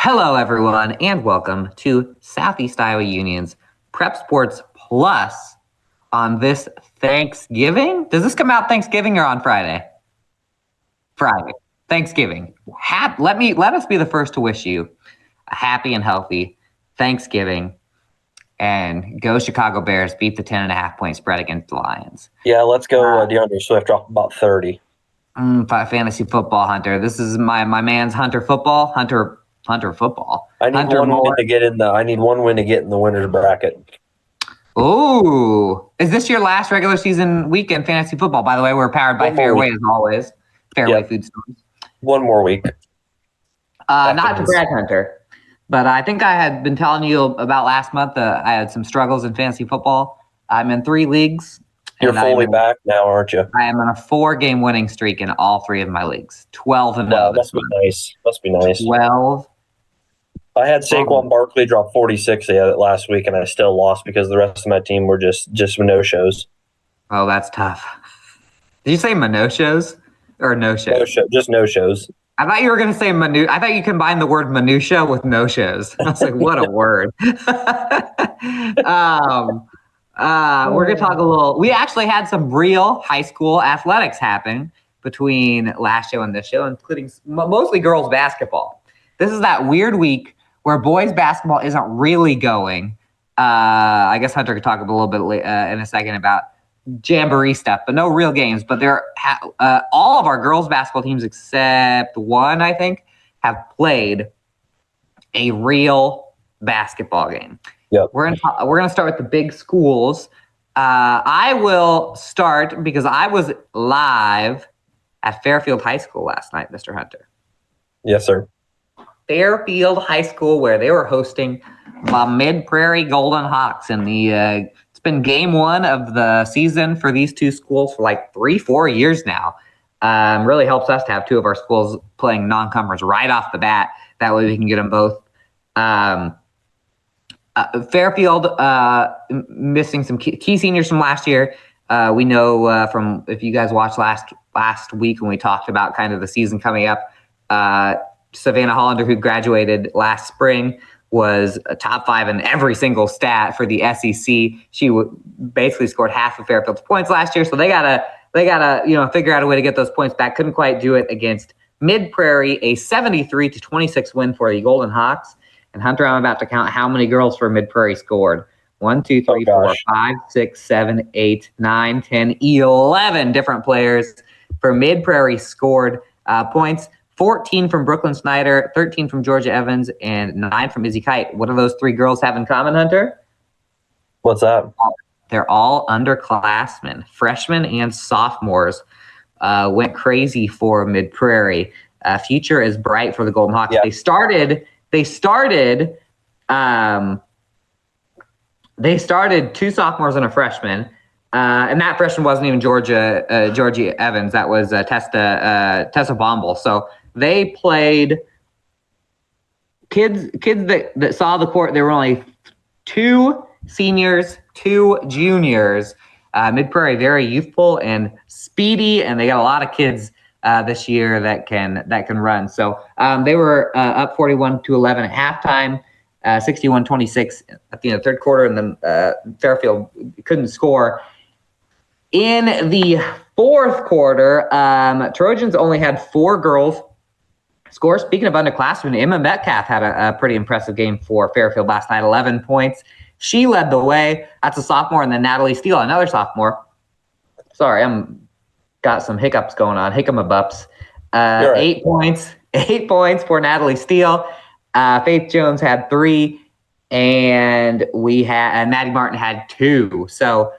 Hello, everyone, and welcome to Southeast Iowa Union's Prep Sports Plus on this Thanksgiving. Does this come out Thanksgiving or on Friday? Friday. Thanksgiving. Let us be the first to wish you a happy and healthy Thanksgiving. And go Chicago Bears, beat the 10.5-point spread against the Lions. Yeah, let's go DeAndre Swift, drop about 30. Fantasy football, Hunter. This is my man's Hunter football. Hunter football. I need Hunter one Moore. win to get in the winner's bracket. Oh, is this your last regular season weekend fantasy football? By the way, we're powered by Fairway as always. Fairway Food Stores. One more week. Not to brag, Hunter, but I think I had been telling you about last month. I had some struggles in fantasy football. I'm in 3 leagues. You're fully back now, aren't you? I am on a 4-game winning streak in all 3 of my leagues. 12-0. Wow, must be nice. 12. I had Saquon Barkley drop 46 last week, and I still lost because the rest of my team were just no-shows. Oh, that's tough. Did you say no-shows or no-shows? Just no-shows. I thought you were going to say I thought you combined the word minutia with no-shows. I was like, what a word. We're going to talk a little. We actually had some real high school athletics happen between last show and this show, including mostly girls basketball. This is that weird week where boys basketball isn't really going. I guess Hunter could talk a little bit in a second about jamboree stuff, but no real games. But all of our girls basketball teams except one, I think, have played a real basketball game. Yep. We're gonna start with the big schools. I will start because I was live at Fairfield High School last night, Mr. Hunter. Yes, sir. Fairfield High School, where they were hosting the Mid-Prairie Golden Hawks, and it's been game 1 of the season for these 2 schools for like 3-4 years now. Really helps us to have 2 of our schools playing non-conference right off the bat. That way we can get them both. Fairfield missing some key seniors from last year. We know from if you guys watched last week when we talked about kind of the season coming up. Savannah Hollander, who graduated last spring, was a top 5 in every single stat for the SEC. She basically scored half of Fairfield's points last year, so they gotta figure out a way to get those points back. Couldn't quite do it against Mid-Prairie, a 73-26 win for the Golden Hawks. And Hunter, I'm about to count how many girls for Mid-Prairie scored. 1, 2, 3, 4, 5, 6, 7, 8, 9, 10, 11 different players for Mid-Prairie scored points. 14 from Brooklyn Snyder, 13 from Georgia Evans, and 9 from Izzy Kite. What do those 3 girls have in common, Hunter? What's that? They're all underclassmen, freshmen and sophomores. Went crazy for Mid-Prairie. Future is bright for the Golden Hawks. Yeah. They started 2 sophomores and a freshman. And that freshman wasn't even Georgia Evans. That was Tessa Bombal. So they played kids that saw the court. There were only 2 seniors, 2 juniors. Mid-Prairie very youthful and speedy, and they got a lot of kids this year that can run. So they were up 41-11 at halftime, 61-26 at the end of the third quarter, and then Fairfield couldn't score. In the fourth quarter, Trojans only had 4 girls score. Speaking of underclassmen, Emma Metcalf had a pretty impressive game for Fairfield last night, 11 points. She led the way. That's a sophomore, and then Natalie Steele, another sophomore. Sorry, got some hiccups going on, hickamabups. Right. 8 points. 8 points for Natalie Steele. Faith Jones had 3, and Maddie Martin had 2. So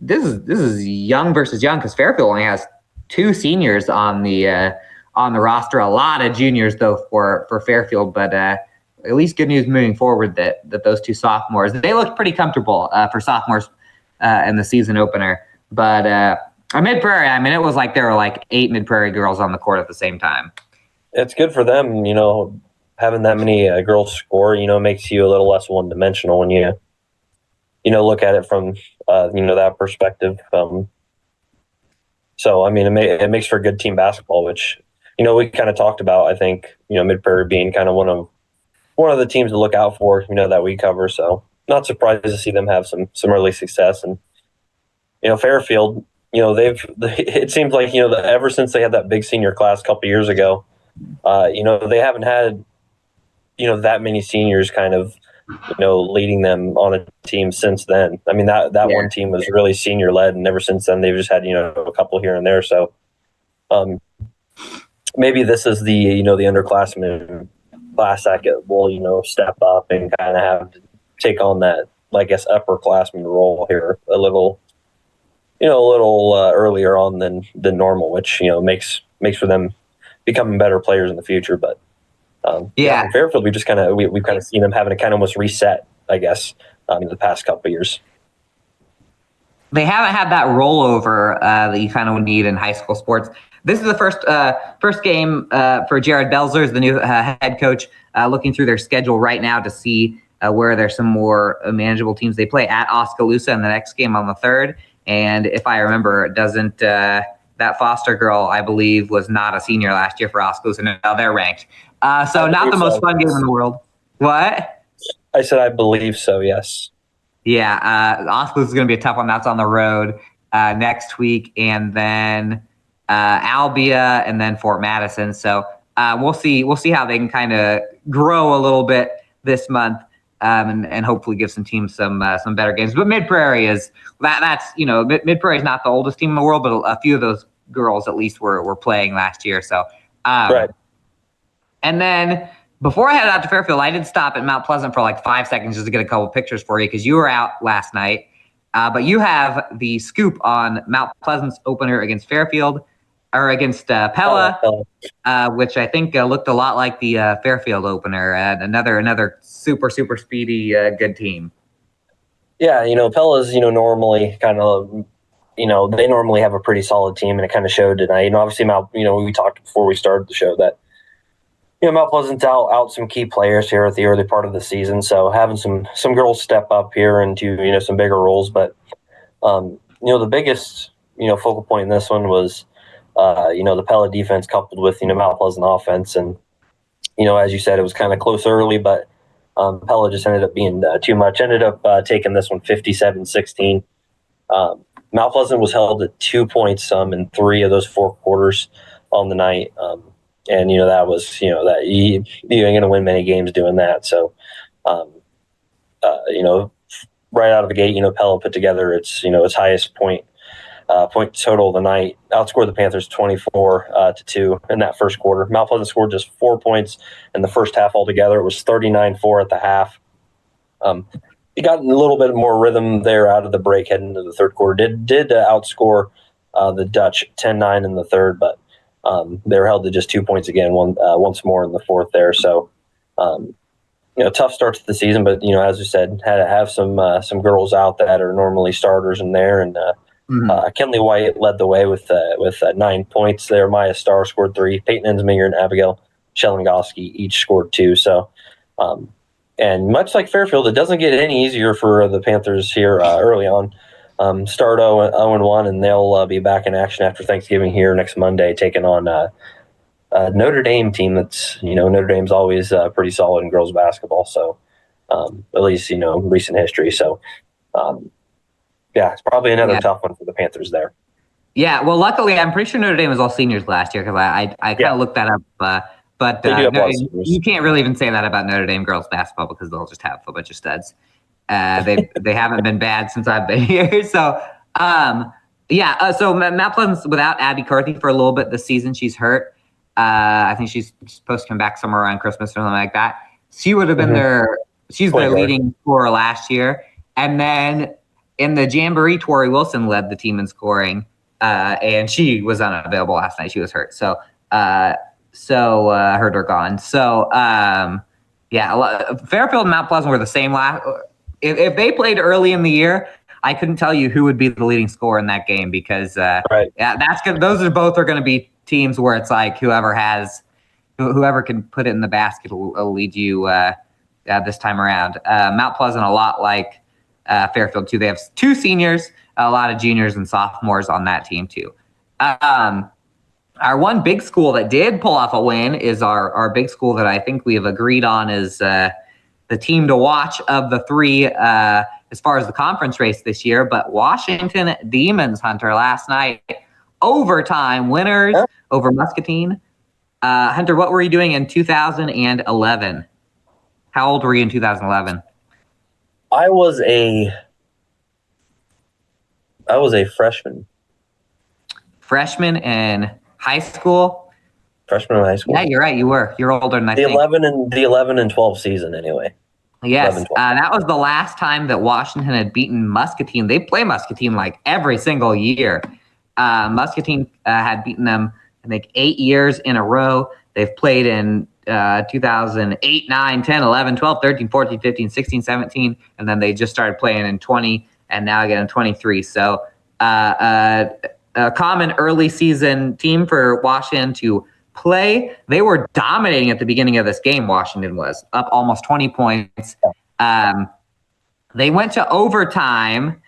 this is young versus young because Fairfield only has 2 seniors on the roster. A lot of juniors though for Fairfield, but at least good news moving forward that those 2 sophomores, they looked pretty comfortable for sophomores in the season opener. But Mid-Prairie, I mean, it was like there were like 8 Mid-Prairie girls on the court at the same time. It's good for them, having that many girls score, makes you a little less one-dimensional when you look at it from, that perspective. So, I mean, it makes for good team basketball, which we kind of talked about, I think, Mid Prairie being kind of one of the teams to look out for, that we cover. So not surprised to see them have some early success. And Fairfield, it seems like ever since they had that big senior class a couple years ago, they haven't had that many seniors kind of leading them on a team since then. I mean, that one team was really senior led, and ever since then they've just had a couple here and there. So maybe this is the the underclassmen class that will step up and kind of have to take on that, I guess, upperclassman role here a little earlier on than normal, which makes for them becoming better players in the future. But in Fairfield, we just we've kind of seen them having to kind of almost reset, I guess, in the past couple of years. They haven't had that rollover that you kind of need in high school sports. This is the first game for Jared Belzer, the new head coach, looking through their schedule right now to see where there's some more manageable teams. They play at Oskaloosa in the next game on the 3rd. And if I remember, doesn't that Foster girl, I believe, was not a senior last year for Oskaloosa. Now they're ranked. So not the most fun game in the world. What? I said I believe so, yes. Yeah, Oskaloosa is going to be a tough one. That's on the road next week. And then Albia and then Fort Madison. So we'll see how they can kind of grow a little bit this month. And hopefully give some teams some better games. But Mid Prairie is that's Mid Prairie is not the oldest team in the world, but a few of those girls at least were playing last year. So right. And then before I headed out to Fairfield, I did stop at Mount Pleasant for like 5 seconds just to get a couple pictures for you because you were out last night. But you have the scoop on Mount Pleasant's opener against Fairfield or against Pella, which I think looked a lot like the Fairfield opener. Another super speedy good team. Yeah, Pella's normally kind of they normally have a pretty solid team, and it kind of showed tonight. Obviously Mount, we talked before we started the show that Mount Pleasant's out some key players here at the early part of the season, so having some girls step up here into some bigger roles. But the biggest focal point in this one was the Pella defense coupled with Mount Pleasant offense, and as you said, it was kind of close early, but Pella just ended up being too much. Ended up taking this one 57-16. Mount Pleasant was held at 2 points in 3 of those 4 quarters on the night. And that was that you ain't gonna win many games doing that. So, right out of the gate, Pella put together its highest point total of the night. Outscored the Panthers 24-2 in that first quarter. Mount Pleasant scored just 4 points in the first half altogether. It was 39-4 at the half. He got a little bit more rhythm there out of the break heading into the third quarter. Did outscore the Dutch 10-9 in the third, but they were held to just 2 points again once more in the fourth there. So, tough start to the season, but as you said, had to have some girls out that are normally starters in there, and Kenley White led the way with 9 points there. Maya Starr scored 3. Peyton Ensminger and Abigail Shellengoski each scored 2. So, and much like Fairfield, it doesn't get any easier for the Panthers here early on. Start 0-1, and they'll be back in action after Thanksgiving here next Monday, taking on a Notre Dame team that's, Notre Dame's always pretty solid in girls basketball. So, at least, recent history. So, it's probably another tough one for the Panthers there. Yeah, well, luckily, I'm pretty sure Notre Dame was all seniors last year because I kind of looked that up. But you can't really even say that about Notre Dame girls basketball because they'll just have a bunch of studs. They haven't been bad since I've been here. So, so Mount Pleasant's without Abby Carthy for a little bit this season. She's hurt. I think she's supposed to come back somewhere around Christmas or something like that. She would have been she's their leading scorer last year. And then in the Jamboree, Tori Wilson led the team in scoring, and she was unavailable last night. She was hurt. So hurt or gone. So, Fairfield and Mount Pleasant were the same last. If they played early in the year, I couldn't tell you who would be the leading scorer in that game because that's good. Those are both going to be teams where it's like whoever can put it in the basket will lead you this time around. Mount Pleasant, a lot like Fairfield too. They have 2 seniors, a lot of juniors and sophomores on that team too. Our one big school that did pull off a win is our big school that I think we have agreed on is the team to watch of the three as far as the conference race this year. But Washington Demons, Hunter, last night, overtime winners over Muscatine. Hunter, what were you doing in 2011? How old were you in 2011? I was a freshman. Freshman in high school? Freshman in high school. Yeah, you're right. You were. You're older than I The think. 11 and 12 season, anyway. Yes, that was the last time that Washington had beaten Muscatine. They play Muscatine like every single year. Muscatine had beaten them, I think, 8 years in a row. They've played in 2008, 9, 10, 11, 12, 13, 14, 15, 16, 17, and then they just started playing in 20 and now again in 23. So a common early season team for Washington to play. They were dominating at the beginning of this game. Washington was up almost 20 points. They went to overtime,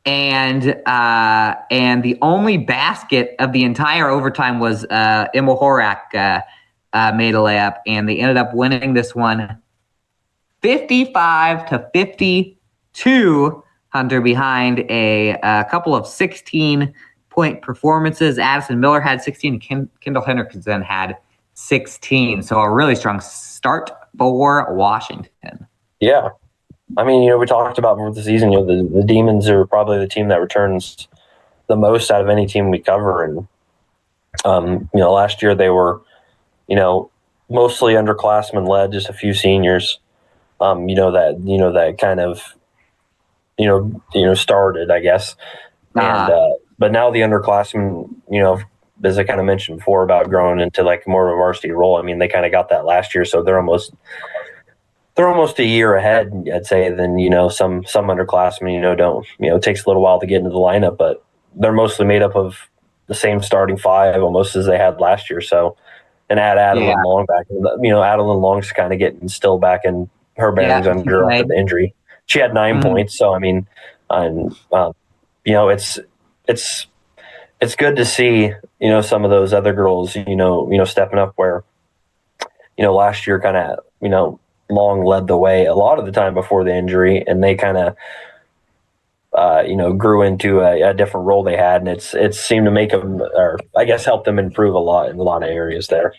and the only basket of the entire overtime was Emil Horak made a layup, and they ended up winning this one 55-52. Hunter, behind a couple of 16-point performances. Addison Miller had 16. Kendall Henderson had 16. So a really strong start for Washington. Yeah. I mean, we talked about before the season, the Demons are probably the team that returns the most out of any team we cover. And, last year they were, mostly underclassmen led, just a few seniors, that kind of, started, I guess. And, but now the underclassmen, as I kind of mentioned before about growing into like more of a varsity role, I mean, they kind of got that last year. So they're almost a year ahead, I'd say, than, some underclassmen, don't, it takes a little while to get into the lineup, but they're mostly made up of the same starting five almost as they had last year. So, and Adeline Long back, Adeline Long's kind of getting still back in her bearings under the injury. She had 9 points. So, I mean, it's good to see, some of those other girls, stepping up where, last year kind of, Long led the way a lot of the time before the injury, and they kind of, grew into a different role they had, and it seemed to make them, or I guess help them improve a lot in a lot of areas there.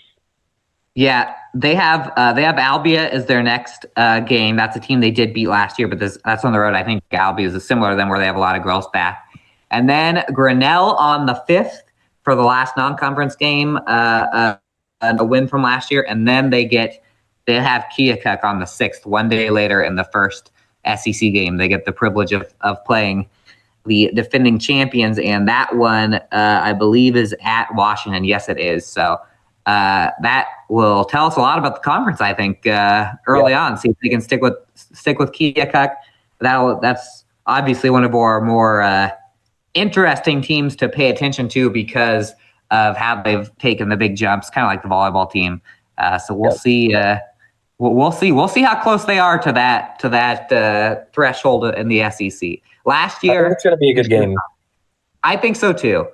Yeah, they have Albia as their next game. That's a team they did beat last year, but that's on the road. I think Albia is similar to them, where they have a lot of girls back. And then Grinnell on the 5th for the last non-conference game, a win from last year, and then they have Keokuk on the 6th, one day later in the first SEC game. They get the privilege of playing the defending champions, and that one, I believe, is at Washington. Yes, it is. So that will tell us a lot about the conference, I think, early on. See if they can stick with Keokuk. That's obviously one of our more interesting teams to pay attention to because of how they've taken the big jumps, kind of like the volleyball team. So we'll see. We'll see how close they are to that threshold in the SEC. Last year, I think it's going to be a good game. I think so too.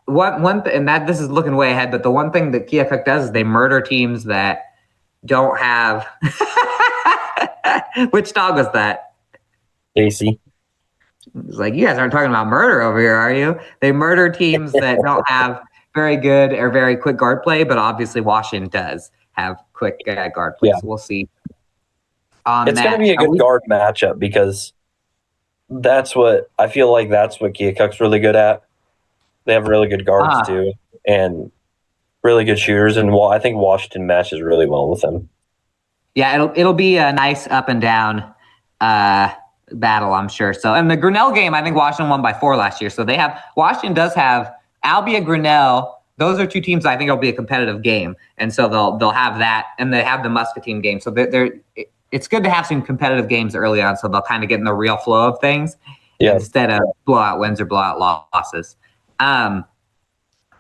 This is looking way ahead, but the one thing that Keokuk does is they murder teams that don't have. Which dog was that? Casey. It's like, you guys aren't talking about murder over here, are you? They murder teams that don't have very good or very quick guard play, but obviously Washington does have quick guard play. Yeah. So we'll see. It's going to be a good guard matchup because that's what Keokuk's really good at. They have really good guards too, and really good shooters. And I think Washington matches really well with them. Yeah, it'll be a nice up and down battle, I'm sure. So, and the Grinnell game, I think Washington won by 4 last year. So Washington does have Albia, Grinnell. Those are two teams I think will be a competitive game, and so they'll have that, and they have the Muscatine game. So it's good to have some competitive games early on, so they'll kind of get in the real flow of things instead of blowout wins or blowout losses.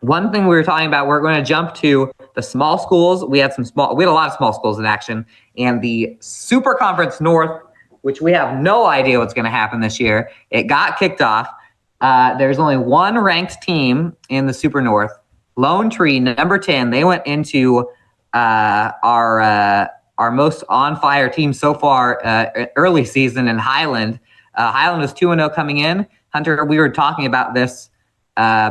One thing we were talking about, we're going to jump to the small schools. We had a lot of small schools in action, and the Super Conference North, which we have no idea what's going to happen this year. It got kicked off. There's only one ranked team in the Super North. Lone Tree, number 10, they went into our most on-fire team so far early season in Highland. Highland was 2-0 coming in. Hunter, we were talking about this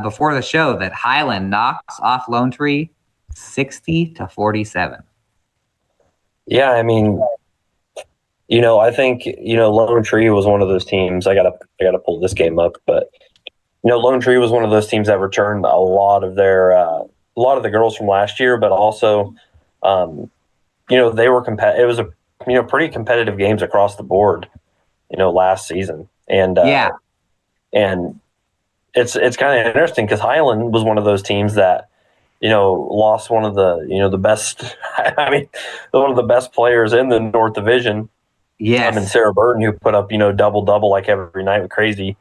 before the show that Highland knocks off Lone Tree 60-47. Yeah, I mean, I think Lone Tree was one of those teams. I gotta pull this game up, but Lone Tree was one of those teams that returned a lot of the girls from last year, but also, they were It was a pretty competitive games across the board, last season, and and it's kind of interesting because Highland was one of those teams that lost one of the best. I mean, one of the best players in the North Division. Yes. And Sarah Burton, who put up double like every night with crazy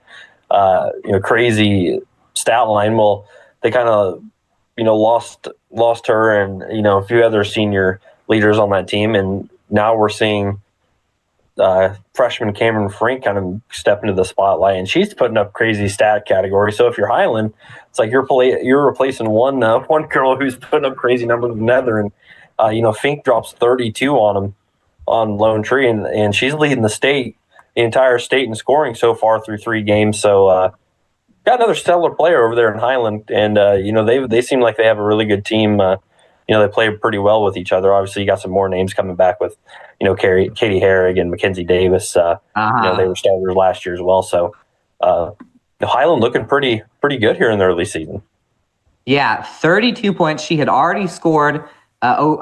stat line. Well, they kind of lost her and a few other senior leaders on that team, and now we're seeing freshman Cameron Frink kind of step into the spotlight, and she's putting up crazy stat category. So if you're Highland, it's like you're replacing one girl who's putting up crazy numbers with another, and Fink drops 32 on them on Lone Tree, and she's leading the entire state in scoring so far through 3 games. So got another stellar player over there in Highland, and they seem like they have a really good team. They play pretty well with each other. Obviously, you got some more names coming back with Katie Herrig and Mackenzie Davis. They were starters last year as well. So Highland looking pretty good here in the early season. Yeah, 32 points. She had already scored 20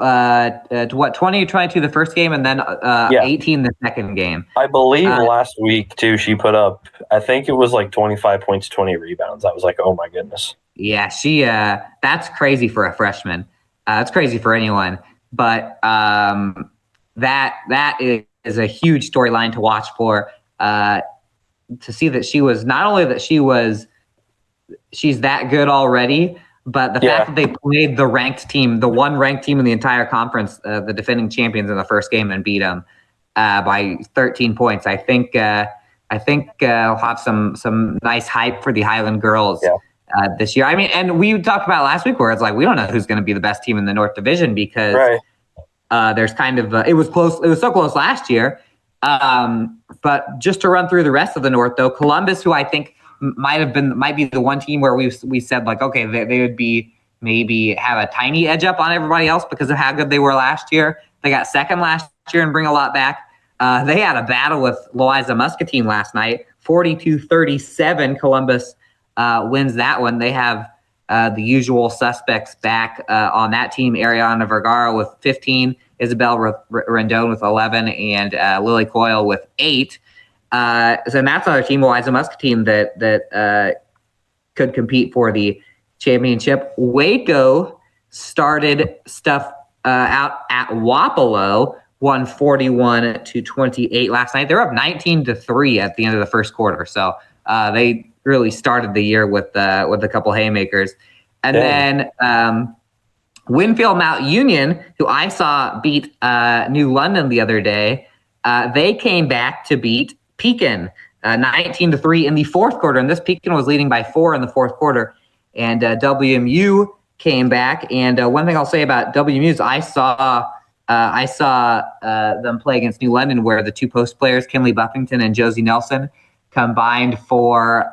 or 22 the first game, and then 18 the second game. I believe last week too she put up, I think it was like 25 points, 20 rebounds. I was like, oh my goodness. Yeah, she that's crazy for a freshman. It's crazy for anyone, but that is a huge storyline to watch for. To see that she was not only that she's that good already, but the fact that they played the ranked team, the one ranked team in the entire conference, the defending champions in the first game, and beat them by 13 points. I think I'll have some nice hype for the Highland girls this year. I mean, and we talked about last week where it's like we don't know who's going to be the best team in the North Division because there's kind of it was close. It was so close last year. But just to run through the rest of the North, though, Columbus, who I think might be the one team where we said like, okay, they would be maybe have a tiny edge up on everybody else because of how good they were last year. They got second last year and bring a lot back. They had a battle with Louisa Muscatine last night, 42-37. Columbus wins that one. They have the usual suspects back on that team: Ariana Vergara with 15, Isabel Rendon with 11, and Lily Coyle with 8. So that's another team, Louisa Muscatine, that could compete for the championship. Waco started stuff out at Wapello, won 41-28 last night. They're up 19-3 at the end of the first quarter. So they really started the year with a couple haymakers. And then Winfield Mount Union, who I saw beat New London the other day, they came back to beat Pekin 19-3 in the fourth quarter. And this Pekin was leading by 4 in the fourth quarter. And WMU came back. And one thing I'll say about WMU is I saw them play against New London, where the two post players, Kinley Buffington and Josie Nelson, combined for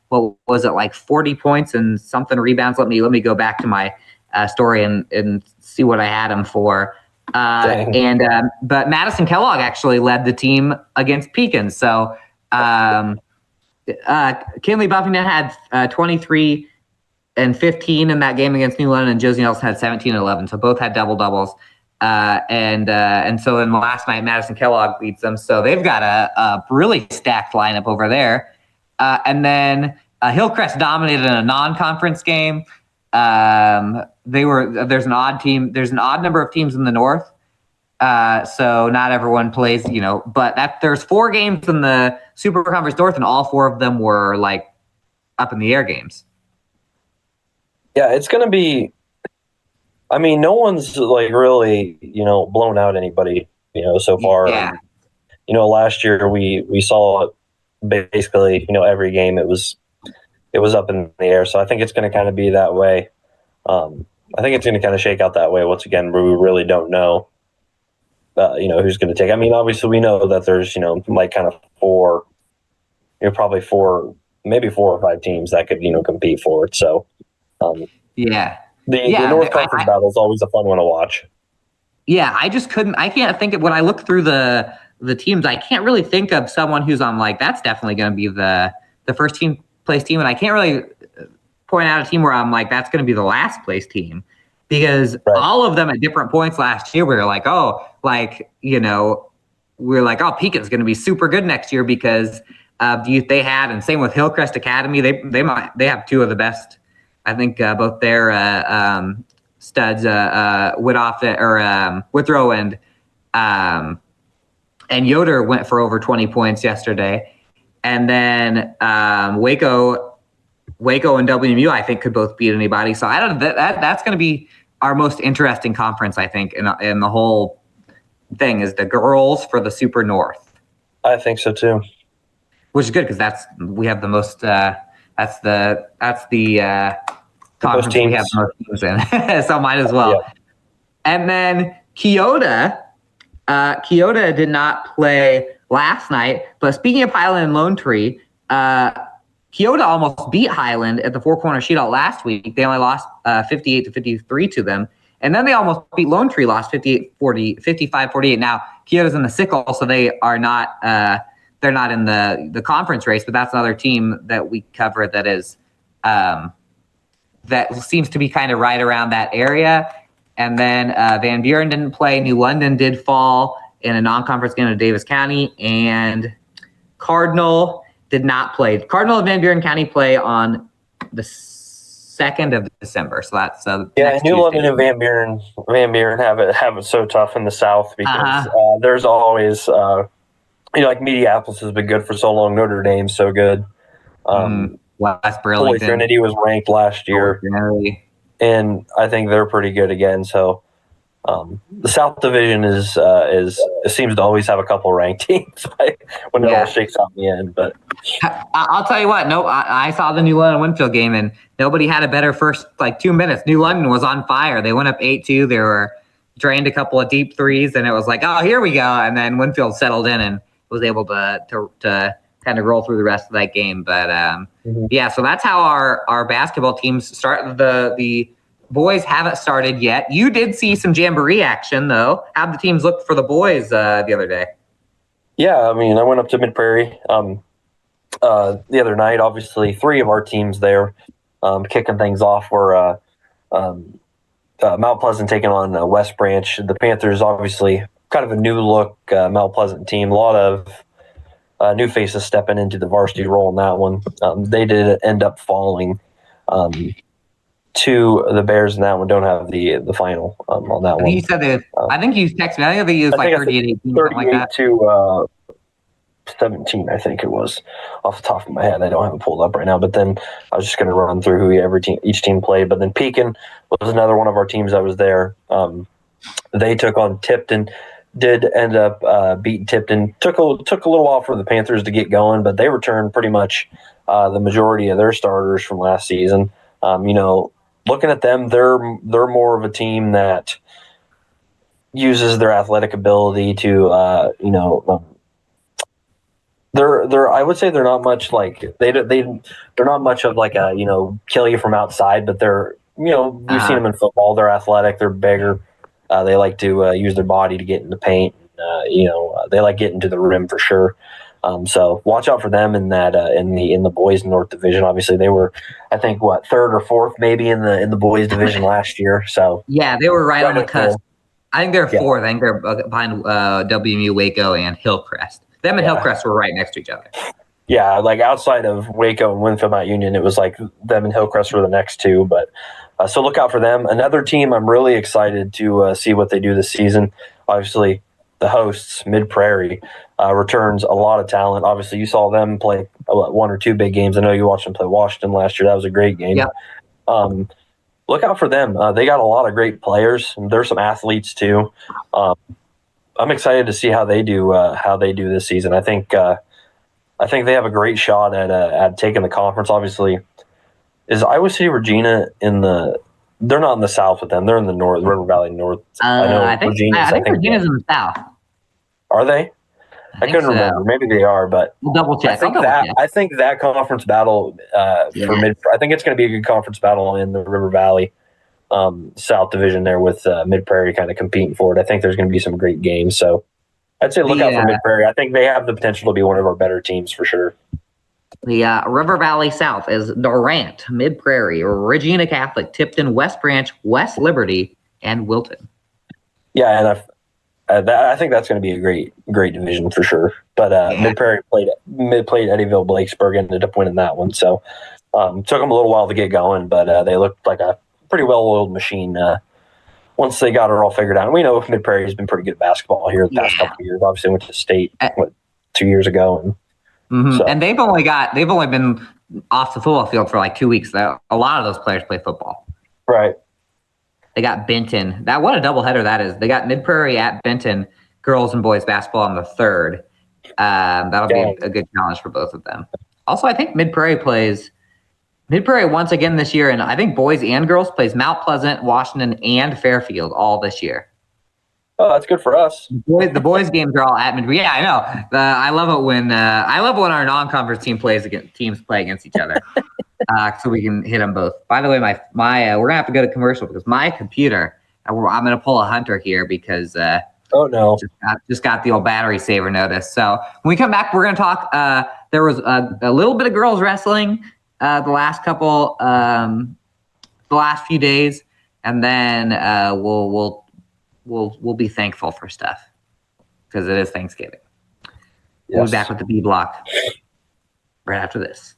what was it, like 40 points and something rebounds. Let me go back to my story and see what I had them for. But Madison Kellogg actually led the team against Pekin. So Kinley Buffington had 23 and 15 in that game against New London, and Josie Nelson had 17 and 11. So both had double doubles. And so then last night, Madison Kellogg beats them. So they've got a really stacked lineup over there. And then Hillcrest dominated in a non-conference game. There's an odd number of teams in the North. So not everyone plays, but there's 4 games in the Super Conference North, and all 4 of them were like up in the air games. Yeah, it's going to be, I mean, no one's like really, blown out anybody, so far. Yeah. Last year we saw basically, every game it was up in the air. So I think it's going to kind of be that way I think it's going to kind of shake out that way. Once again, we really don't know, who's going to take. I mean, obviously, we know that there's, like kind of four, probably four, maybe 4 or 5 teams that could, compete for it. So, yeah. the North Conference battle is always a fun one to watch. Yeah, I can't think of, when I look through the teams, I can't really think of someone who's I'm like, that's definitely going to be the first place team. And I can't really point out a team where I'm like, that's going to be the last place team, because all of them at different points last year, we were like, Pekin's going to be super good next year because of the youth they had. And same with Hillcrest Academy. They have 2 of the best, I think, both their studs, Withrow and Yoder went for over 20 points yesterday. And then Waco and WMU, I think, could both beat anybody. So I don't know, that's going to be our most interesting conference, I think, in the whole thing, is the girls for the Super North. I think so too. Which is good, because we have the most. That's the conference we have the most teams in. So might as well. Yeah. And then Keota did not play last night. But speaking of Highland and Lone Tree, Keota almost beat Highland at the Four Corner Shootout last week. They only lost 58-53 to them. And then they almost beat Lone Tree, lost 55-48. Now, Keota's in the sickle, so they are not they're not in the conference race, but that's another team that we cover that is that seems to be kind of right around that area. And then Van Buren didn't play. New London did fall in a non-conference game to Davis County, and Cardinal did not play. Cardinal and Van Buren County play on the 2nd of December. So that's next New Tuesday. London and Van Buren have it so tough in the South because there's always like Mediapolis has been good for so long. Notre Dame's so good. West Burlington. Holy Trinity was ranked last year, and I think they're pretty good again. So the South Division it seems to always have a couple ranked teams when it all shakes out in the end. But I'll tell you what. I saw the New London Winfield game, and nobody had a better first 2 minutes. New London was on fire. They went up 8-2. They were drained a couple of deep threes, and it was like, oh, here we go. And then Winfield settled in and was able to kind of roll through the rest of that game. But so that's how our basketball teams start. The boys haven't started yet. You did see some jamboree action, though. How'd the teams look for the boys the other day? Yeah, I mean, I went up to Mid Prairie the other night. Obviously, 3 of our teams there kicking things off were Mount Pleasant taking on West Branch. The Panthers, obviously, kind of a new look Mount Pleasant team. A lot of new faces stepping into the varsity role in that one. They did end up falling to the Bears in that one. Don't have the final on that one. You said that. I think you texted me. I think it was like 38-18, something like that. 38-17, I think it was, off the top of my head. I don't have it pulled up right now. But then I was just going to run through who each team played. But then Pekin was another one of our teams that was there. They took on Tipton. Did end up beating Tipton. Took a little while for the Panthers to get going, but they returned pretty much the majority of their starters from last season. Looking at them, they're more of a team that uses their athletic ability to they're I would say they're not much like they're not much of like a kill you from outside, but they're you've seen them in football. They're athletic. They're bigger. They like to use their body to get in the paint. They like getting to the rim for sure. So watch out for them in that in the boys North Division. Obviously, they were, I think, 3rd or 4th maybe in the boys division last year. So yeah, they were right on the cusp. I think they're 4th. I think they're behind WMU, Waco, and Hillcrest. Them and Hillcrest were right next to each other. Yeah, like outside of Waco and Winfield Mount Union, it was like them and Hillcrest were the next 2. But so look out for them. Another team I'm really excited to see what they do this season. Obviously, the hosts, Mid Prairie, returns a lot of talent. Obviously, you saw them play 1 or 2 big games. I know you watched them play Washington last year. That was a great game. Yeah. Look out for them. They got a lot of great players. There's some athletes too. I'm excited to see how they do this season. I think they have a great shot at taking the conference. Obviously, is Iowa City Regina in the they're not in the South with them. They're in the North, River Valley North. I know I think Virginia's in the South. Are they? I think couldn't so. remember. Maybe they are, but we'll double check. I think that conference battle for mid. I think it's going to be a good conference battle in the River Valley South Division there with Mid Prairie kind of competing for it. I think there's going to be some great games. So I'd say look out for Mid Prairie. I think they have the potential to be one of our better teams for sure. The River Valley South is Durant, Mid Prairie, Regina Catholic, Tipton, West Branch, West Liberty, and Wilton. Yeah, and I think that's going to be a great division for sure. But Mid Prairie played Eddyville Blakesburg, ended up winning that one. So took them a little while to get going, but they looked like a pretty well-oiled machine once they got it all figured out. And we know Mid Prairie has been pretty good at basketball here the past couple of years. Obviously, went to state 2 years ago, and so. And they've only been off the football field for like 2 weeks. A lot of those players play football. Right. They got Benton. What a doubleheader that is. They got Mid Prairie at Benton, girls and boys basketball on the 3rd. That'll be a good challenge for both of them. Also, I think Mid Prairie once again this year, and I think boys and girls plays Mount Pleasant, Washington, and Fairfield all this year. Oh, that's good for us. The boys games are all at Mid. Yeah, I know. I love it when our non-conference teams play against each other, so we can hit them both. By the way, my we're gonna have to go to commercial because my computer. I'm gonna pull a Hunter here because oh no, just got the old battery saver notice. So when we come back, we're gonna talk. There was a little bit of girls wrestling the last few days, and then we'll be thankful for stuff because it is Thanksgiving. Yes. We'll be back with the B block right after this.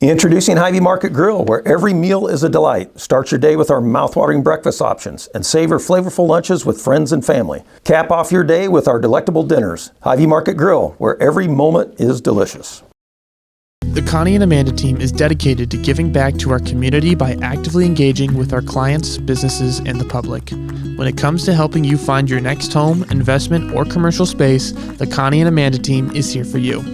Introducing Hy-Vee Market Grill, where every meal is a delight. Start your day with our mouthwatering breakfast options and savor flavorful lunches with friends and family. Cap off your day with our delectable dinners. Hy-Vee Market Grill, where every moment is delicious. The Connie and Amanda team is dedicated to giving back to our community by actively engaging with our clients, businesses, and the public. When it comes to helping you find your next home, investment, or commercial space, the Connie and Amanda team is here for you.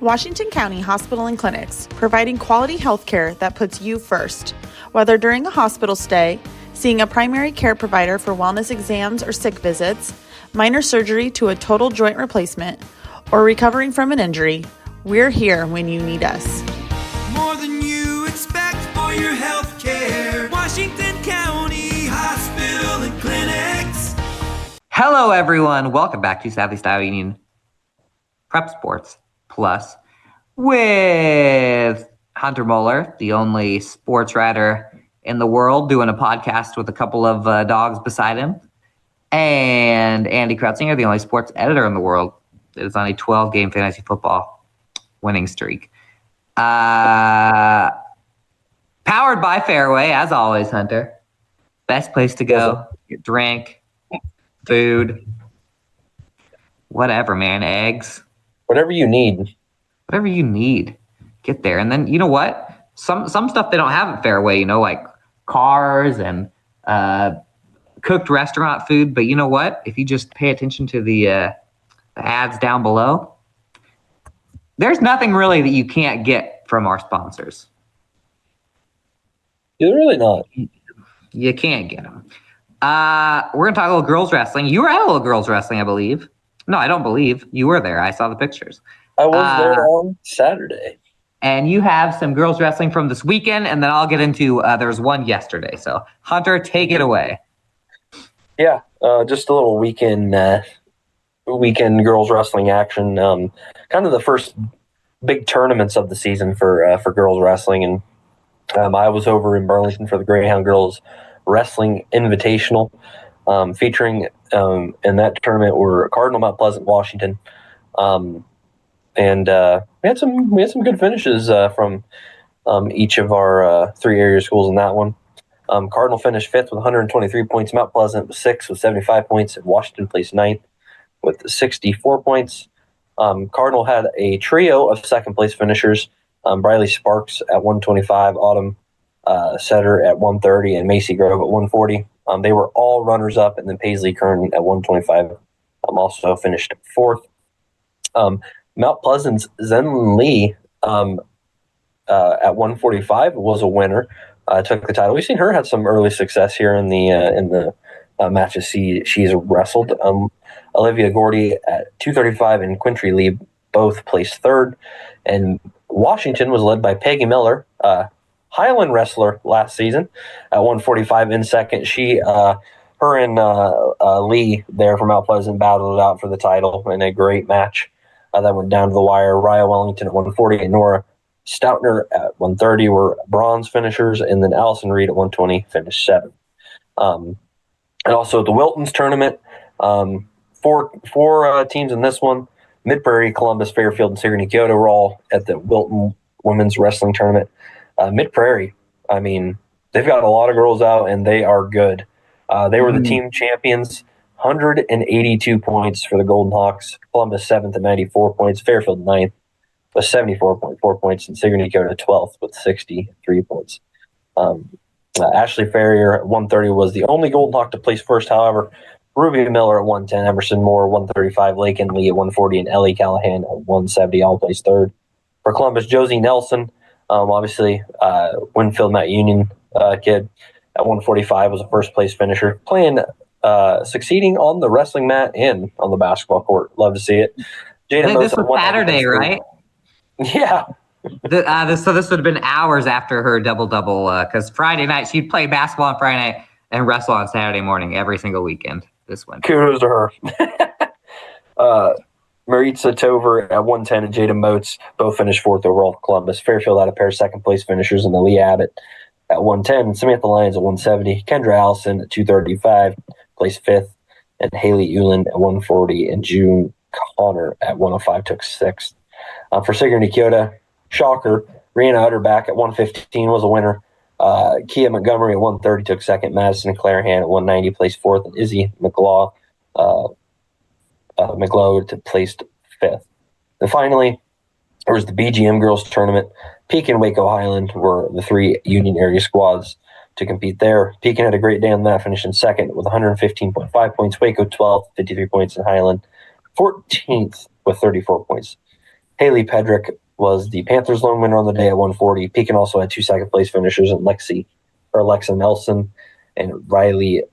Washington County Hospital and Clinics, providing quality health care that puts you first. Whether during a hospital stay, seeing a primary care provider for wellness exams or sick visits, minor surgery to a total joint replacement, or recovering from an injury, we're here when you need us. More than you expect for your health care. Washington County Hospital and Clinics. Hello, everyone. Welcome back to Savvy Style Union Prep Sports Plus with Hunter Moeller, the only sports writer in the world, doing a podcast with a couple of dogs beside him, and Andy Krutzinger, the only sports editor in the world that is on a 12-game fantasy football winning streak. Powered by Fairway, as always, Hunter. Best place to go, get drink, food, whatever, man, eggs. Whatever you need. Get there. And then, you know what? Some stuff they don't have at Fairway, like cars and cooked restaurant food. But you know what? If you just pay attention to the ads down below, there's nothing really that you can't get from our sponsors. You're really not. You can't get them. We're going to talk a little girls wrestling. You were at a little girls wrestling, I believe. No, I don't believe. You were there. I saw the pictures. I was there on Saturday. And you have some girls wrestling from this weekend, and then I'll get into there was one yesterday. So, Hunter, take it away. Yeah, just a little weekend girls wrestling action. Kind of the first big tournaments of the season for girls wrestling. And I was over in Burlington for the Greyhound Girls Wrestling Invitational. Featuring in that tournament were Cardinal, Mount Pleasant, Washington, and we had some good finishes from each of our three area schools in that one. Cardinal finished 5th with 123 points. Mount Pleasant was 6th with 75 points, and Washington placed 9th with 64 points. Cardinal had a trio of second place finishers: Briley Sparks at 125, Autumn Setter at 130 and Macy Grove at 140. They were all runners-up, and then Paisley Kern at 125 also finished fourth. Mount Pleasant's Zen Lee at 145 was a winner, took the title. We've seen her have some early success here in the matches she's wrestled. Olivia Gordy at 235 and Quintry Lee both placed third. And Washington was led by Peggy Miller, Highland wrestler last season, at 145 in second. Her and Lee there from Mount Pleasant battled it out for the title in a great match that went down to the wire. Raya Wellington at 140 and Nora Stoutner at 130 were bronze finishers, and then Allison Reed at 120 finished seventh. And also the Wiltons tournament, four teams in this one. Mid-Prairie, Columbus, Fairfield, and Sigourney Kyoto were all at the Wilton Women's Wrestling Tournament. Mid-Prairie, I mean, they've got a lot of girls out, and they are good. They were the team champions, 182 points for the Golden Hawks. Columbus 7th at 94 points. Fairfield 9th with 74.4 points, and Sigourney Kyoto 12th with 63 points. Ashley Ferrier at 130 was the only Golden Hawk to place first. However, Ruby Miller at 110, Emerson Moore 135, Lakin Lee at 140, and Ellie Callahan at 170 all placed third. For Columbus, Josie Nelson, obviously Winfield Mount Union kid at 145 was a first place finisher, succeeding on the wrestling mat and on the basketball court. Love to see it. I think this was Saturday, right? Yeah. So this would have been hours after her double-double, because Friday night she'd play basketball on Friday night and wrestle on Saturday morning every single weekend this winter. Kudos to her. Maritza Tover at 110 and Jada Motes both finished fourth overall for Columbus. Fairfield had a pair of second-place finishers in the Lee Abbott at 110, and Samantha Lyons at 170. Kendra Allison at 235 placed fifth, and Haley Uland at 140, and June Connor at 105 took sixth. For Sigourney Kyoto, shocker, Rihanna Utterback at 115 was a winner. Kia Montgomery at 130 took second. Madison Clarahan at 190 placed fourth, and Izzy McGlaw placed fifth. And finally, there was the BGM Girls Tournament. Pekin and Waco Highland were the three Union area squads to compete there. Pekin had a great day on that, finishing second with 115.5 points. Waco 12th, 53 points, and Highland 14th with 34 points. Haley Pedrick was the Panthers' lone winner on the day at 140. Pekin also had two second-place finishers in Alexa Nelson and Riley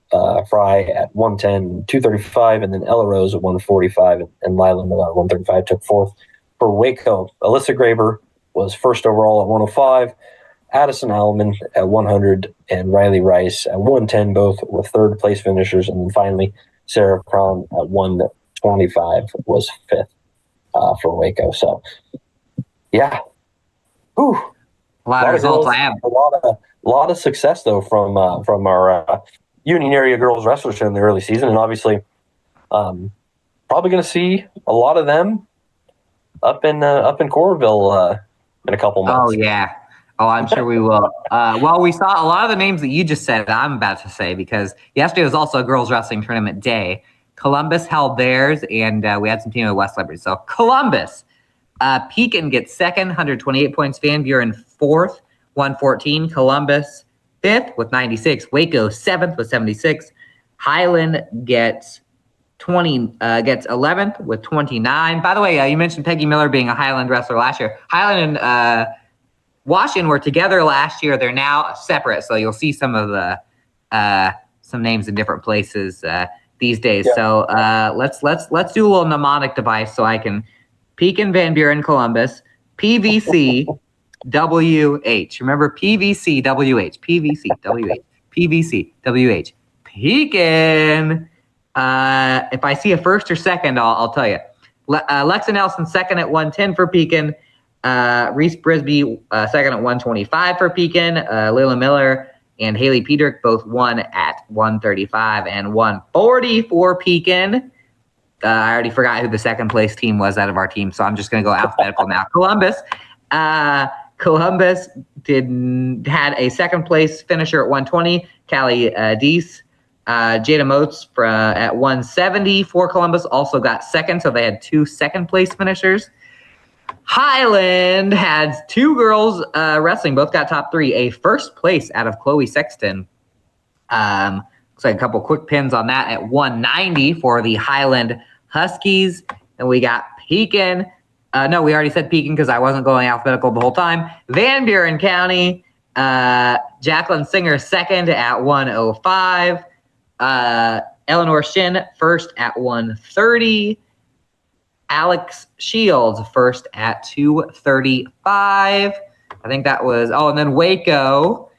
Fry at 110, 235, and then Ella Rose at 145, and Lila Miller at 135 took fourth. For Waco, Alyssa Graber was first overall at 105, Addison Alleman at 100, and Riley Rice at 110, both with third-place finishers. And then finally, Sarah Cron at 125 was fifth for Waco. So, yeah. Whew. A lot of results. A lot of success though from our Union area girls wrestlers in the early season, and obviously, probably going to see a lot of them up in Coralville in a couple months. Oh yeah. Oh, I'm sure we will. Well, we saw a lot of the names that you just said that I'm about to say, because yesterday was also a girls wrestling tournament day. Columbus held theirs, and we had some team of West Liberty. So Columbus, Pekin gets second, 128 points. Van Buren fourth, 114. Columbus fifth with 96. Waco seventh with 76. Highland gets 11th with 29. By the way, you mentioned Peggy Miller being a Highland wrestler last year. Highland and Washington were together last year. They're now separate, so you'll see some of the some names in different places these days. Yeah. So let's do a little mnemonic device so I can Pekin, Van Buren, Columbus, PVC, WH. Remember PVC, WH, PVC, WH, PVC, WH. Pekin. If I see a first or second, I'll tell you. Lexa Nelson second at 110 for Pekin. Reese Brisby second at 125 for Pekin. Layla Miller and Haley Pedrick both won at 135 and 140 for Pekin. I already forgot who the second place team was out of our team, so I'm just going to go alphabetical now. Columbus. Columbus had a second place finisher at 120, Callie Deese. Jada Motes at 170 for Columbus also got second, so they had two second place finishers. Highland had two girls wrestling, both got top three. A first place out of Chloe Sexton. Looks like a couple quick pins on that at 190 for the Highland Huskies. And we got Pekin. No, we already said Pekin because I wasn't going alphabetical the whole time. Van Buren County. Jacqueline Singer second at 105. Eleanor Shin first at 130. Alex Shields first at 235. I think that was, and then Waco,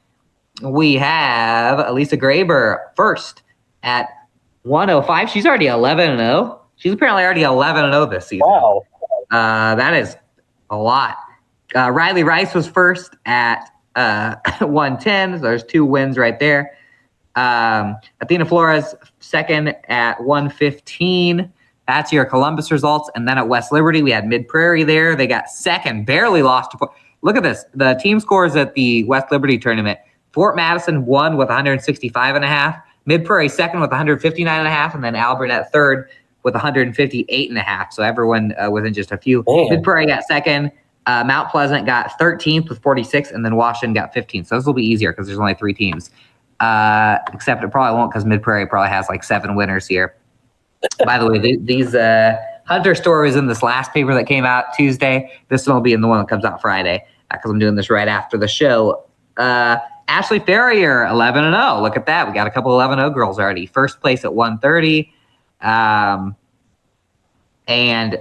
we have Elisa Graber first at 105. She's already 11-0. She's apparently already 11-0 this season. Wow. That is a lot. Riley Rice was first at 110. So there's two wins right there. Athena Flores second at 115. That's your Columbus results. And then at West Liberty, we had Mid Prairie there. They got second, barely lost. Look at this. The team scores at the West Liberty tournament. Fort Madison won with 165.5. Mid Prairie second with 159.5. And then Alburnett third with 158.5. So everyone within just a few. Mid Prairie got second. Mount Pleasant got 13th with 46. And then Washington got 15th. So this will be easier because there's only three teams. Except it probably won't because Mid Prairie probably has like 7 winners here. By the way, these Hunter stories in this last paper that came out Tuesday. This one will be in the one that comes out Friday because I'm doing this right after the show. Ashley Ferrier, 11-0. Look at that. We got a couple 11-0 girls already. First place at 130. And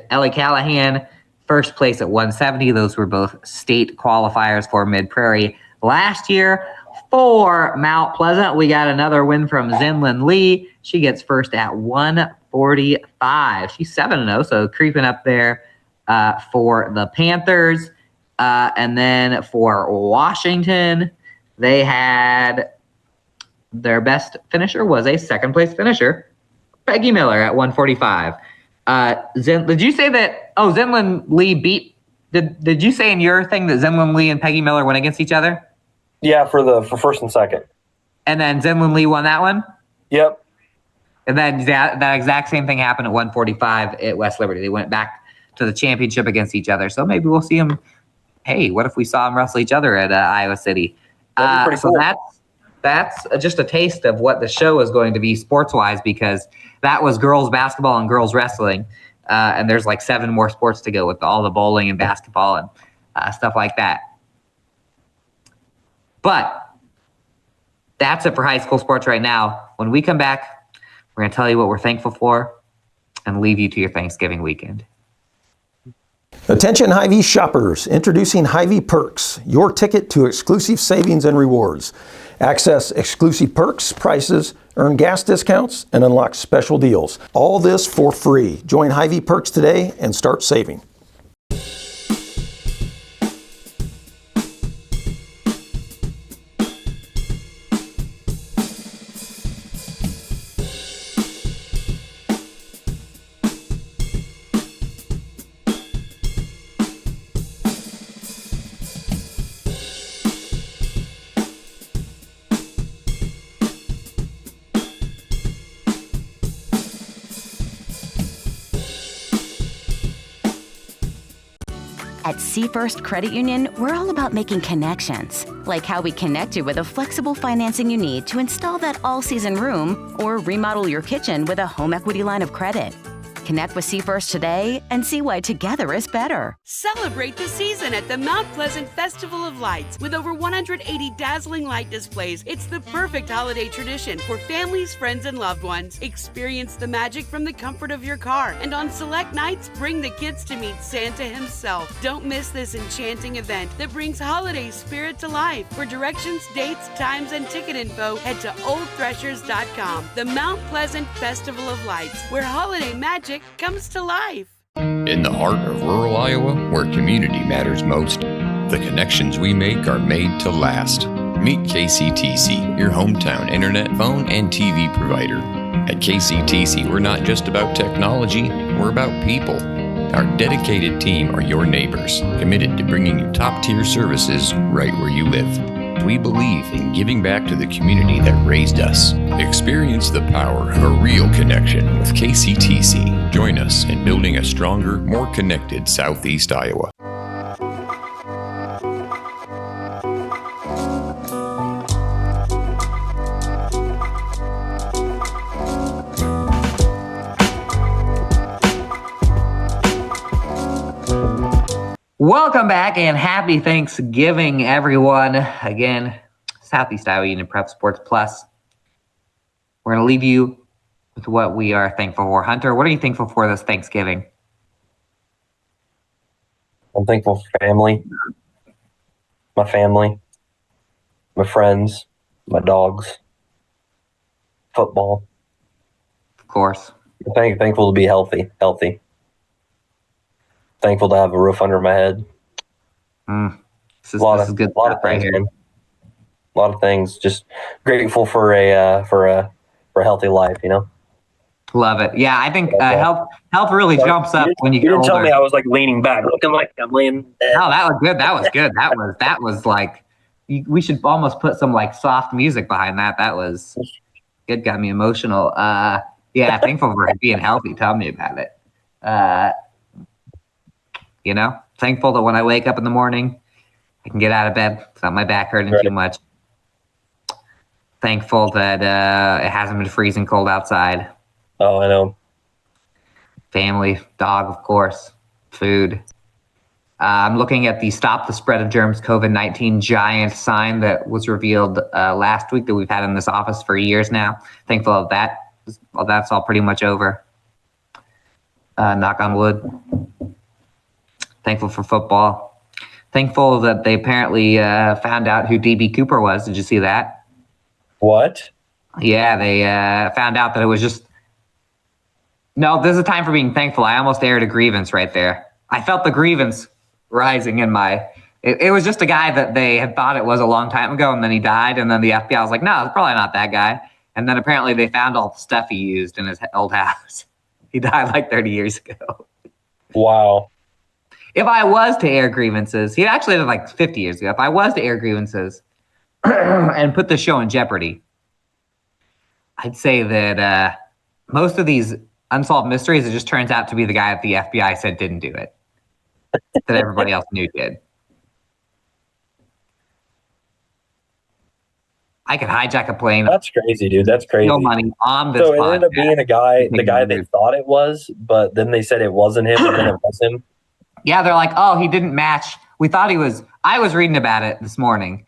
Ellie Callahan, first place at 170. Those were both state qualifiers for Mid Prairie last year. For Mount Pleasant, we got another win from Zinlin Lee. She gets first at 145. She's 7-0, so creeping up there for the Panthers. And then for Washington, they had their best finisher was a second-place finisher, Peggy Miller at 145. Did you say that? Oh, Zinlin Lee beat. Did you say in your thing that Zinlin Lee and Peggy Miller went against each other? Yeah, for first and second. And then Zinlin Lee won that one? Yep. And then that exact same thing happened at 145 at West Liberty. They went back to the championship against each other. So maybe we'll see them. Hey, what if we saw them wrestle each other at Iowa City? That'd be pretty cool. That's just a taste of what the show is going to be sports-wise because that was girls basketball and girls wrestling. And there's like 7 more sports to go with all the bowling and basketball and stuff like that. But that's it for high school sports right now. When we come back, we're going to tell you what we're thankful for and leave you to your Thanksgiving weekend. Attention Hy-Vee shoppers, introducing Hy-Vee Perks, your ticket to exclusive savings and rewards. Access exclusive perks, prices, earn gas discounts, and unlock special deals. All this for free. Join Hy-Vee Perks today and start saving. At Seafirst Credit Union, we're all about making connections, like how we connect you with a flexible financing you need to install that all-season room or remodel your kitchen with a home equity line of credit. Connect with Seafirst today and see why together is better. Celebrate the season at the Mount Pleasant Festival of Lights. With over 180 dazzling light displays, it's the perfect holiday tradition for families, friends, and loved ones. Experience the magic from the comfort of your car. And on select nights, bring the kids to meet Santa himself. Don't miss this enchanting event that brings holiday spirit to life. For directions, dates, times, and ticket info, head to oldthreshers.com. The Mount Pleasant Festival of Lights, where holiday magic comes to life. In the heart of rural Iowa, where community matters most, the connections we make are made to last. Meet KCTC, your hometown internet, phone, and TV provider. At KCTC, we're not just about technology, we're about people. Our dedicated team are your neighbors, committed to bringing you top-tier services right where you live. We believe in giving back to the community that raised us. Experience the power of a real connection with KCTC. Join us in building a stronger, more connected Southeast Iowa. Welcome back and happy Thanksgiving, everyone. Again, Southeast Iowa Union Prep Sports Plus. We're going to leave you with what we are thankful for. Hunter, what are you thankful for this Thanksgiving? I'm thankful for family, my friends, my dogs, football. Of course. Thankful to be healthy. Thankful to have a roof under my head. This is good stuff right here. A lot of things. Just grateful for a healthy life. Love it. Yeah, I think health really jumps up when you get older. You didn't tell me I was like leaning back, looking like I'm laying dead. No, that was good. That was like, we should almost put some like soft music behind that. That was good. Got me emotional. Yeah, thankful for being healthy. Tell me about it. Thankful that when I wake up in the morning, I can get out of bed without my back hurting too much. Thankful that it hasn't been freezing cold outside. Oh, I know. Family, dog, of course, food. I'm looking at the Stop the Spread of Germs COVID-19 giant sign that was revealed last week that we've had in this office for years now. Thankful of that. Well, that's all pretty much over. Knock on wood. Thankful for football. Thankful that they apparently found out who DB Cooper was. Did you see that? What? Yeah, they found out that it was just... No, this is a time for being thankful. I almost aired a grievance right there. I felt the grievance rising in my... It was just a guy that they had thought it was a long time ago, and then he died, and then the FBI was like, no, it's probably not that guy. And then apparently they found all the stuff he used in his old house. He died like 30 years ago. Wow. If I was to air grievances, he actually did like 50 years ago. If I was to air grievances and put the show in jeopardy, I'd say that most of these unsolved mysteries, it just turns out to be the guy that the FBI said didn't do it, that everybody else knew did. I could hijack a plane. That's crazy, dude. That's crazy. No money on this. So it ended up being the guy they thought it was, but then they said it wasn't him, and then it was him. Yeah, they're like, oh, he didn't match. We thought he was. I was reading about it this morning.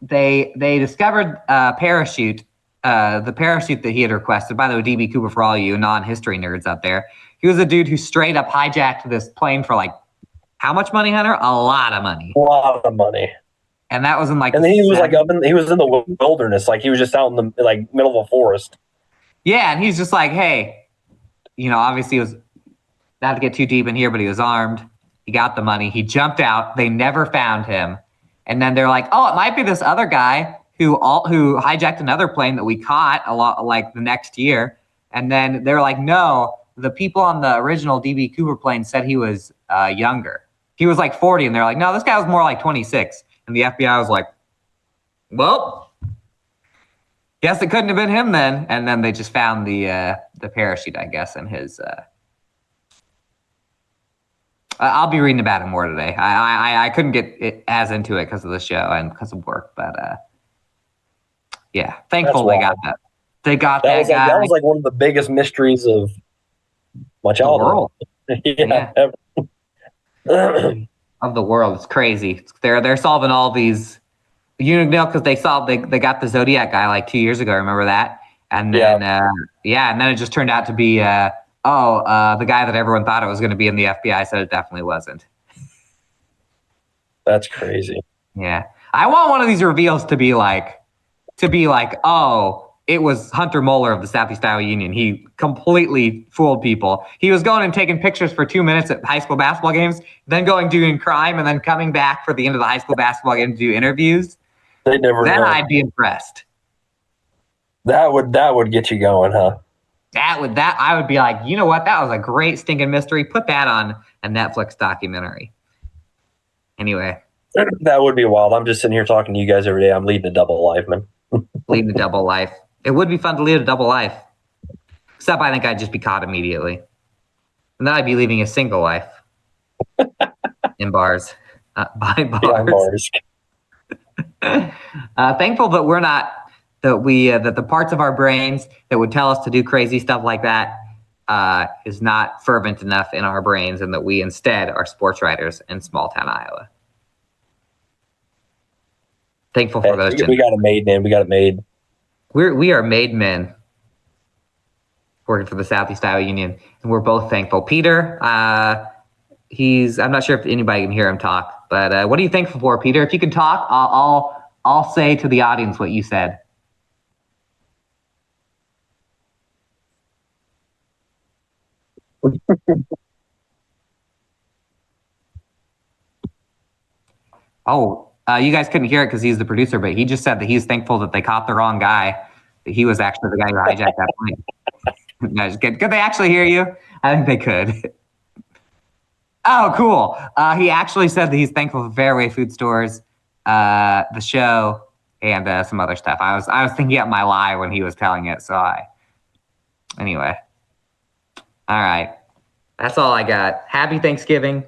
They discovered a parachute, the parachute that he had requested. By the way, DB Cooper, for all you non-history nerds out there, he was a dude who straight up hijacked this plane for like how much money, Hunter? A lot of money. A lot of money. And that was in like. And then he was he was in the wilderness, like he was just out in the like middle of a forest. Yeah, and he's just like, hey, obviously he was not to get too deep in here, but he was armed. He got the money. He jumped out. They never found him. And then they're like, oh, it might be this other guy who hijacked another plane that we caught a lot like the next year. And then they're like, no, the people on the original DB Cooper plane said he was younger. He was like 40, and they're like, no, this guy was more like 26. And the FBI was like, well, guess it couldn't have been him then. And then they just found the parachute, I guess, in his. I'll be reading about it more today. I couldn't get as into it because of the show and because of work, but yeah, thankful they got that. They got that guy. That was like one of the biggest mysteries of my childhood. Yeah. Of the world. It's crazy. They're solving all these, because they got the Zodiac guy like 2 years ago. Remember that? And then and then it just turned out to be the guy that everyone thought it was going to be, and the FBI said it definitely wasn't. That's crazy. Yeah, I want one of these reveals to be like, oh, it was Hunter Moeller of the Southeast Iowa Union. He completely fooled people. He was going and taking pictures for 2 minutes at high school basketball games, then doing crime, and then coming back for the end of the high school basketball game to do interviews. They never. Then I'd be impressed. That would get you going, huh? I would be like, you know what? That was a great stinking mystery. Put that on a Netflix documentary. Anyway. That would be wild. I'm just sitting here talking to you guys every day. I'm leading a double life, man. Leading a double life. It would be fun to lead a double life. Except I think I'd just be caught immediately. And then I'd be leading a single life. In bars. Behind bars. Thankful that we're not, that the parts of our brains that would tell us to do crazy stuff like that is not fervent enough in our brains, and that we instead are sports writers in small town Iowa. Thankful for those. We got it made, man. We got it made. We are made men working for the Southeast Iowa Union, and we're both thankful. Peter, I'm not sure if anybody can hear him talk, but what are you thankful for, Peter? If you can talk, I'll say to the audience what you said. Oh, you guys couldn't hear it because he's the producer, but he just said that he's thankful that they caught the wrong guy. That he was actually the guy who hijacked that plane. No, just kidding. Could they actually hear you? I think they could. Oh, cool. He actually said that he's thankful for Fairway Food Stores, the show, and some other stuff. I was thinking up my lie when he was telling it. Anyway. All right. That's all I got. Happy Thanksgiving.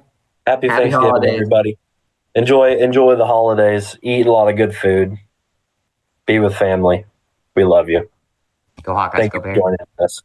Happy Thanksgiving, holidays. Everybody. Enjoy the holidays. Eat a lot of good food. Be with family. We love you. Go Hawkeyes. Thank go you for Bears. joining us.